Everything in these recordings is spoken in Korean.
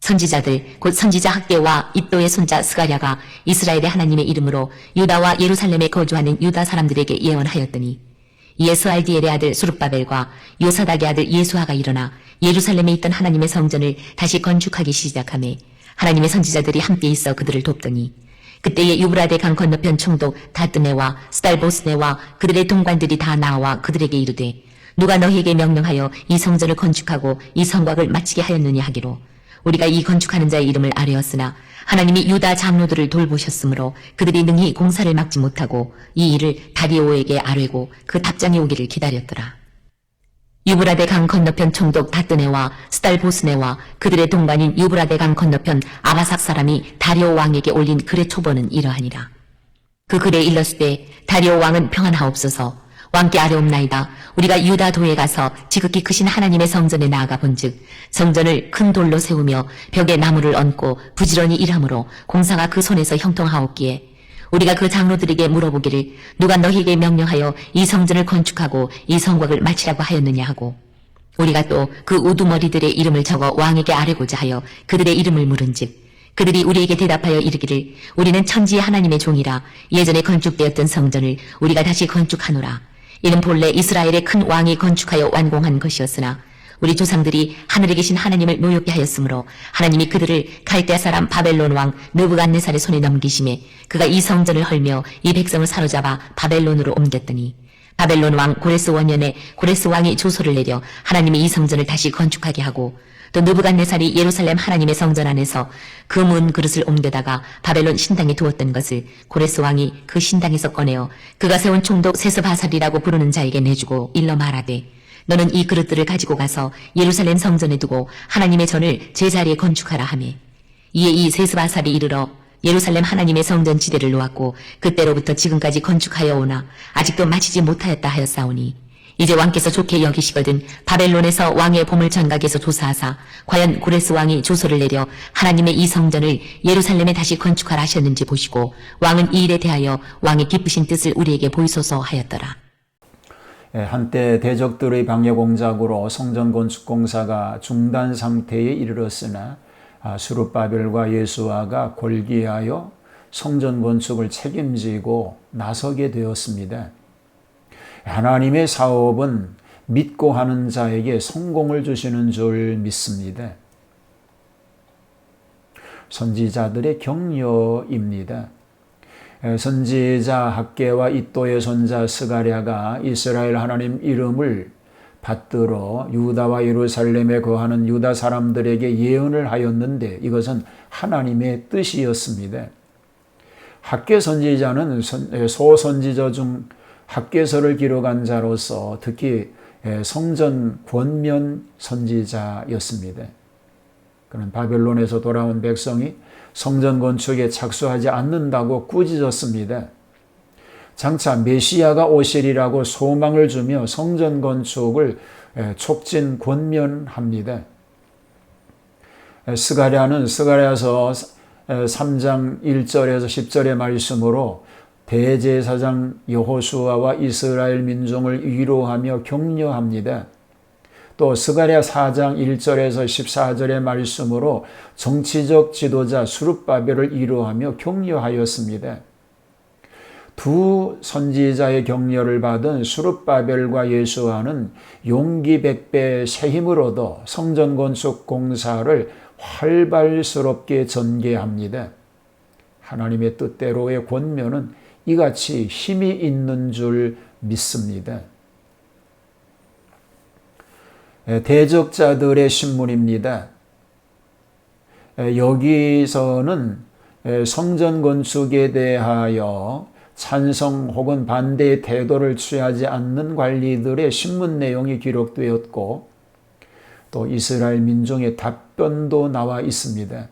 선지자들 곧 선지자 학개와 id도의 손자 스가랴가 이스라엘의 하나님의 이름으로 유다와 예루살렘에 거주하는 유다 사람들에게 예언하였더니 이에 스알디엘의 아들 수룹바벨과 요사닥의 아들 예수아가 일어나 예루살렘에 있던 하나님의 성전을 다시 건축하기 시작하며 하나님의 선지자들이 함께 있어 그들을 돕더니 그때에 유브라데 강 건너편 총독 다뜨네와 스달보스네와 그들의 동관들이 다 나와 그들에게 이르되 누가 너희에게 명령하여 이 성전을 건축하고 이 성곽을 마치게 하였느냐 하기로 우리가 이 건축하는 자의 이름을 아뢰었으나 하나님이 유다 장로들을 돌보셨으므로 그들이 능히 공사를 막지 못하고 이 일을 다리오에게 아뢰고 그 답장이 오기를 기다렸더라. 유브라데 강 건너편 총독 다뜨네와 스달보스네와 그들의 동반인 유브라데 강 건너편 아바삭 사람이 다리오 왕에게 올린 글의 초본은 이러하니라. 그 글에 일렀으되 다리오 왕은 평안하옵소서. 왕께 아뢰옵나이다. 우리가 유다 도에 가서 지극히 크신 하나님의 성전에 나아가 본즉 성전을 큰 돌로 세우며 벽에 나무를 얹고 부지런히 일함으로 공사가 그 손에서 형통하옵기에 우리가 그 장로들에게 물어보기를 누가 너희에게 명령하여 이 성전을 건축하고 이 성곽을 마치라고 하였느냐 하고 우리가 또 그 우두머리들의 이름을 적어 왕에게 아뢰고자 하여 그들의 이름을 물은즉 그들이 우리에게 대답하여 이르기를 우리는 천지의 하나님의 종이라 예전에 건축되었던 성전을 우리가 다시 건축하노라. 이는 본래 이스라엘의 큰 왕이 건축하여 완공한 것이었으나 우리 조상들이 하늘에 계신 하나님을 노엽게 하였으므로 하나님이 그들을 갈대아 사람 바벨론 왕 느부갓네살의 손에 넘기심에 그가 이 성전을 헐며 이 백성을 사로잡아 바벨론으로 옮겼더니 바벨론 왕 고레스 원년에 고레스 왕이 조소를 내려 하나님이 이 성전을 다시 건축하게 하고 또 느부갓네살이 예루살렘 하나님의 성전 안에서 그 문 그릇을 옮겨다가 바벨론 신당에 두었던 것을 고레스 왕이 그 신당에서 꺼내어 그가 세운 총독 세스바살이라고 부르는 자에게 내주고 일러 말하되 너는 이 그릇들을 가지고 가서 예루살렘 성전에 두고 하나님의 전을 제자리에 건축하라 하며 이에 이 세스바살이 이르러 예루살렘 하나님의 성전 지대를 놓았고 그때로부터 지금까지 건축하여 오나 아직도 마치지 못하였다 하였사오니 이제 왕께서 좋게 여기시거든 바벨론에서 왕의 보물 전각에서 조사하사 과연 고레스 왕이 조서를 내려 하나님의 이 성전을 예루살렘에 다시 건축하라 하셨는지 보시고 왕은 이 일에 대하여 왕의 기쁘신 뜻을 우리에게 보이소서 하였더라. 한때 대적들의 방해 공작으로 성전 건축 공사가 중단 상태에 이르렀으나 수룹바벨과 예수아가 골기하여 성전 건축을 책임지고 나서게 되었습니다. 하나님의 사업은 믿고 하는 자에게 성공을 주시는 줄 믿습니다. 선지자들의 격려입니다. 선지자 학개와 id도의 손자 스가랴가 이스라엘 하나님 이름을 받들어 유다와 예루살렘에 거하는 유다 사람들에게 예언을 하였는데 이것은 하나님의 뜻이었습니다. 학개 선지자는 소선지자 중 학개서를 기록한 자로서 특히 성전 권면 선지자였습니다. 그는 바벨론에서 돌아온 백성이 성전 건축에 착수하지 않는다고 꾸짖었습니다. 장차 메시아가 오시리라고 소망을 주며 성전 건축을 촉진 권면합니다. 스가랴는 스가랴서 3장 1절에서 10절의 말씀으로 대제사장 여호수아와 이스라엘 민중을 위로하며 격려합니다. 또 스가랴 4장 1절에서 14절의 말씀으로 정치적 지도자 수룹바벨을 위로하며 격려하였습니다. 두 선지자의 격려를 받은 수룹바벨과 예수아는 용기 백배 새 힘을 얻어 성전 건축 공사를 활발스럽게 전개합니다. 하나님의 뜻대로의 권면은 이같이 힘이 있는 줄 믿습니다. 대적자들의 신문입니다. 여기서는 성전 건축에 대하여 찬성 혹은 반대의 태도를 취하지 않는 관리들의 신문 내용이 기록되었고 또 이스라엘 민중의 답변도 나와 있습니다.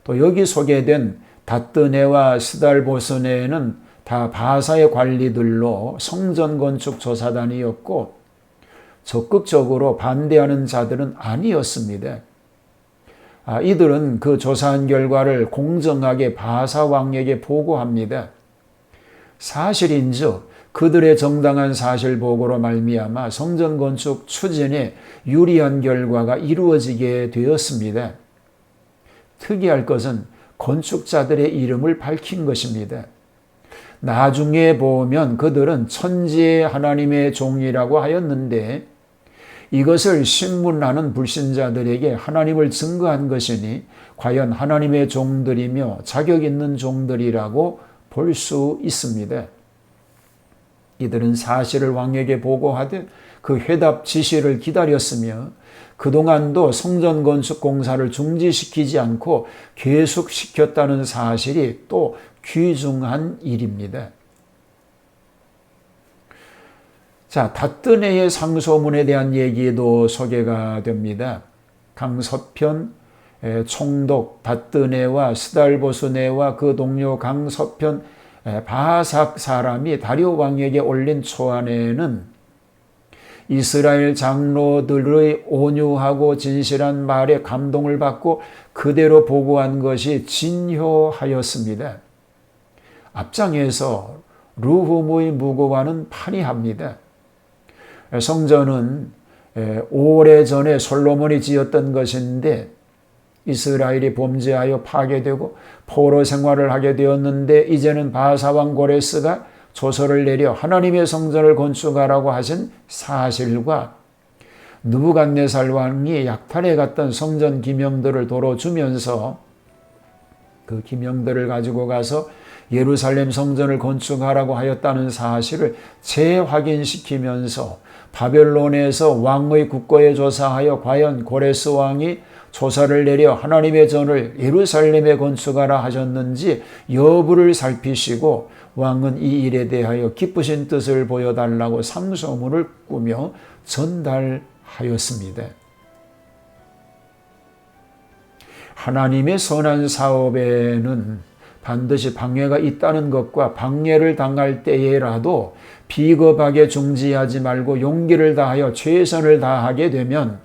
또 여기 소개된 다뜨네와 스달보스네는 다 바사의 관리들로 성전 건축 조사단이었고 적극적으로 반대하는 자들은 아니었습니다. 이들은 그 조사한 결과를 공정하게 바사 왕에게 보고합니다. 사실인즉 그들의 정당한 사실 보고로 말미암아 성전 건축 추진에 유리한 결과가 이루어지게 되었습니다. 특이할 것은 건축자들의 이름을 밝힌 것입니다. 나중에 보면 그들은 천지의 하나님의 종이라고 하였는데 이것을 신문하는 불신자들에게 하나님을 증거한 것이니 과연 하나님의 종들이며 자격 있는 종들이라고 볼 수 있습니다. 이들은 사실을 왕에게 보고하되 그 회답 지시를 기다렸으며 그동안도 성전 건축 공사를 중지시키지 않고 계속시켰다는 사실이 또 귀중한 일입니다. 자, 닷드네의 상소문에 대한 얘기도 소개가 됩니다. 강서편 총독 닷드네와 스달보스네와 그 동료 강서편 바삭 사람이 다리오 왕에게 올린 초안에는 이스라엘 장로들의 온유하고 진실한 말에 감동을 받고 그대로 보고한 것이 진효하였습니다. 앞장에서 르훔의 무고와는 판이합니다. 성전은 오래전에 솔로몬이 지었던 것인데 이스라엘이 범죄하여 파괴되고 포로 생활을 하게 되었는데 이제는 바사왕 고레스가 조서를 내려 하나님의 성전을 건축하라고 하신 사실과 느부갓네살 왕이 약탈해 갔던 성전 기명들을 도로 주면서 그 기명들을 가지고 가서 예루살렘 성전을 건축하라고 하였다는 사실을 재확인시키면서 바벨론에서 왕의 국고에 조사하여 과연 고레스 왕이 조사를 내려 하나님의 전을 예루살렘에 건축하라 하셨는지 여부를 살피시고 왕은 이 일에 대하여 기쁘신 뜻을 보여달라고 상소문을 꾸며 전달하였습니다. 하나님의 선한 사업에는 반드시 방해가 있다는 것과 방해를 당할 때에라도 비겁하게 중지하지 말고 용기를 다하여 최선을 다하게 되면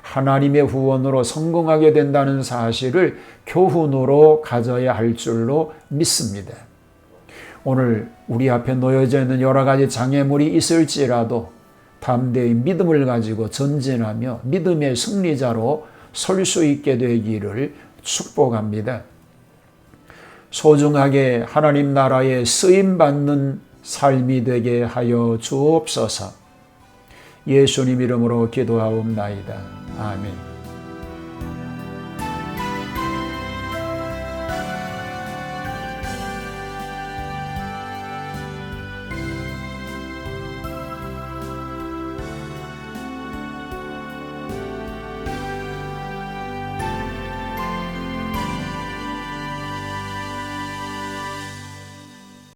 하나님의 후원으로 성공하게 된다는 사실을 교훈으로 가져야 할 줄로 믿습니다. 오늘 우리 앞에 놓여져 있는 여러 가지 장애물이 있을지라도 담대히 믿음을 가지고 전진하며 믿음의 승리자로 설 수 있게 되기를 축복합니다. 소중하게 하나님 나라에 쓰임받는 삶이 되게 하여 주옵소서. 예수님 이름으로 기도하옵나이다. 아멘.